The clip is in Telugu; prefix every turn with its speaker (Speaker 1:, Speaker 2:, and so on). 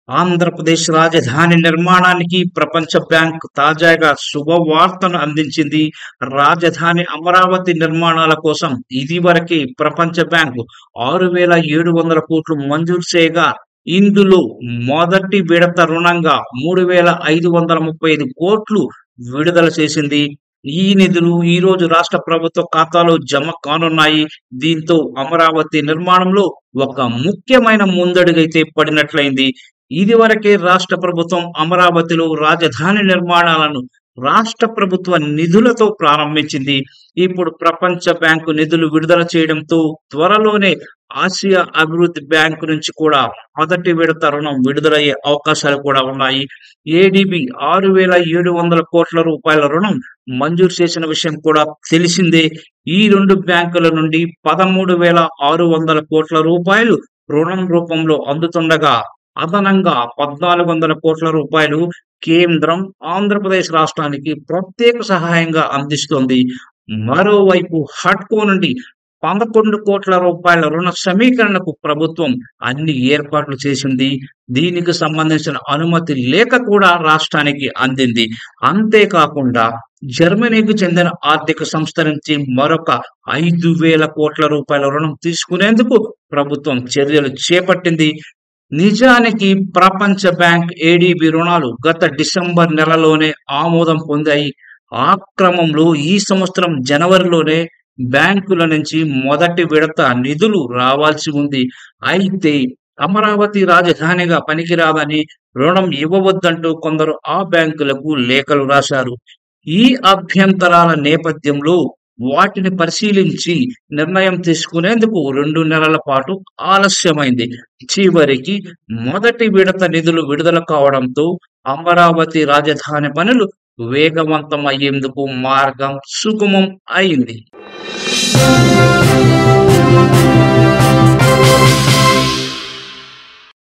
Speaker 1: ఆంధ్రప్రదేశ్ రాజధాని నిర్మాణానికి ప్రపంచ బ్యాంక్ తాజాగా శుభవార్తను అందించింది. రాజధాని అమరావతి నిర్మాణాల కోసం ఇదివరకే ప్రపంచ బ్యాంక్ 6,700 కోట్లు మంజూరు చేయగా, ఇందులో మొదటి విడత రుణంగా 3,535 కోట్లు విడుదల చేసింది. ఈ నిధులు ఈ రోజు రాష్ట్ర ప్రభుత్వ ఖాతాలో జమ కానున్నాయి. దీంతో అమరావతి నిర్మాణంలో ఒక ముఖ్యమైన ముందడుగైతే పడినట్లయింది. ఇదివరకే రాష్ట్ర ప్రభుత్వం అమరావతిలో రాజధాని నిర్మాణాలను రాష్ట్ర ప్రభుత్వ నిధులతో ప్రారంభించింది. ఇప్పుడు ప్రపంచ బ్యాంకు నిధులు విడుదల చేయడంతో త్వరలోనే ఆసియా అభివృద్ధి బ్యాంకు నుంచి కూడా మొదటి విడత రుణం విడుదలయ్యే అవకాశాలు కూడా ఉన్నాయి. ఏడీబీ 6,700 కోట్ల రూపాయల రుణం మంజూరు చేసిన విషయం కూడా తెలిసిందే. ఈ రెండు బ్యాంకుల నుండి 13,600 కోట్ల రూపాయలు రుణం రూపంలో అందుతుండగా, అదనంగా 1,400 కోట్ల రూపాయలు కేంద్రం ఆంధ్రప్రదేశ్ రాష్ట్రానికి ప్రత్యేక సహాయంగా అందిస్తోంది. మరోవైపు హడ్కో నుండి 11 కోట్ల రూపాయల రుణ సమీకరణకు ప్రభుత్వం అన్ని ఏర్పాట్లు చేసింది. దీనికి సంబంధించిన అనుమతి లేఖ కూడా రాష్ట్రానికి అందింది. అంతేకాకుండా జర్మనీకి చెందిన ఆర్థిక సంస్థ నుంచి మరొక 5,000 కోట్ల రూపాయల రుణం తీసుకునేందుకు ప్రభుత్వం చర్యలు చేపట్టింది. నిజానికి ప్రపంచ బ్యాంక్ ఏడీబీ రుణాలు గత డిసెంబర్ నెలలోనే ఆమోదం పొందాయి. ఆ క్రమంలో ఈ సంవత్సరం జనవరిలోనే బ్యాంకుల నుంచి మొదటి విడత నిధులు రావాల్సి ఉంది. అయితే అమరావతి రాజధానిగా పనికిరాదని, రుణం ఇవ్వవద్దంటూ కొందరు ఆ బ్యాంకులకు లేఖలు రాశారు. ఈ అభ్యంతరాల నేపథ్యంలో వాటిని పరిశీలించి నిర్ణయం తీసుకునేందుకు 2 నెలల పాటు ఆలస్యమైంది. చివరికి మొదటి విడత నిధులు విడుదల కావడంతో అమరావతి రాజధాని పనులు వేగవంతం అయ్యేందుకు మార్గం సుగమం అయింది.